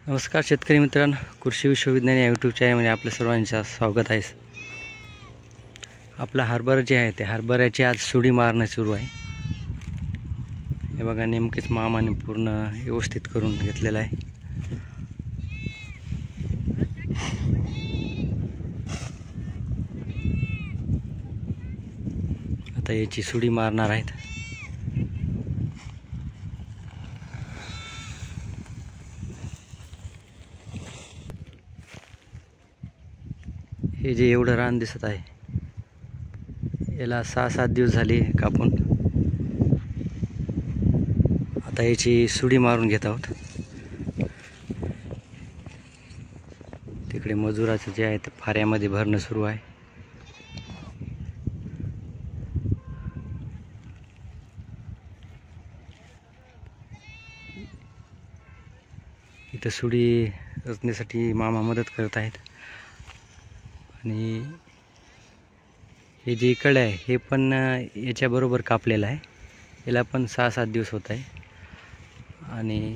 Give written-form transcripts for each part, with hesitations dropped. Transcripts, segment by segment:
नमस्कार शेतकरी मित्रांनो, कृषी विश्वविज्ञान या यूट्यूब चॅनलमध्ये आपल्या सर्वांचं स्वागत आहे। आपला हरभरा जे आहे ते हरभऱ्याची आज सुडी मारणं सुरू आहे। हे बघा, नेमकेच मामाने पूर्ण व्यवस्थित करून घेतलेलं आहे। आता याची सुडी मारणार आहेत। हे जे एवढं रान दिसत आहे याला 6-7 दिवस झाले कापून। आता याची सुडी मारून घेत आहोत। तिकडे मजुराचं जे आहे ते फाऱ्यामध्ये भरणं सुरू आहे। इथं सुडी रचण्यासाठी मामा मदत करत आहेत। आणि हे जे इकडे आहे हे पण याच्याबरोबर कापलेलं आहे। याला पण 6-7 दिवस होत आहे। आणि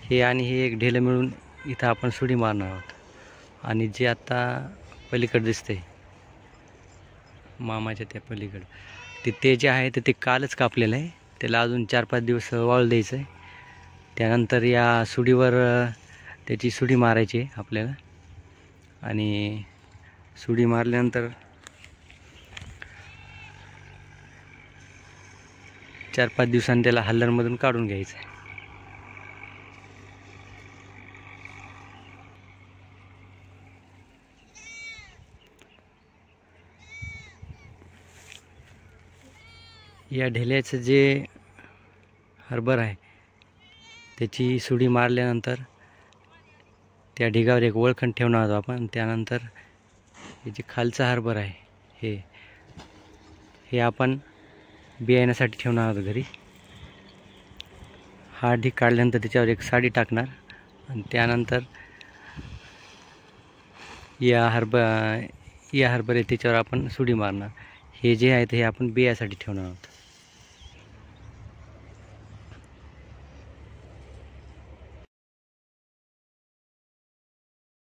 हे एक ढेलं मिळून इथं आपण सुडी मारणार आहोत। आणि जे आता पलीकडे दिसते मामाच्या त्या पलीकडे ते जे आहे ते कालच कापलेलं आहे। त्याला अजून 4-5 दिवस वाळू द्यायचं आहे। त्यानंतर या सुडीवर त्याची सुडी मारायची आहे आपल्याला। आणि सुडी मारल्यानंतर 4-5 दिवसांनी त्याला हल्लरमधून काढून घ्यायचं आहे। या ढेल्याचं जे हरभरा आहे त्याची सुडी मारल्यानंतर त्या ढिगावर एक वळखण ठेवणार आहोत आपण। त्यानंतर हे जे खालचा हरभरा आहे हे आपण बियाण्यासाठी ठेवणार आहोत घरी। हा ढीग काढल्यानंतर त्याच्यावर एक साडी टाकणार आणि त्यानंतर या हरभरे त्याच्यावर आपण सुडी मारणार। हे जे आहे ते आपण बियासाठी ठेवणार आहोत।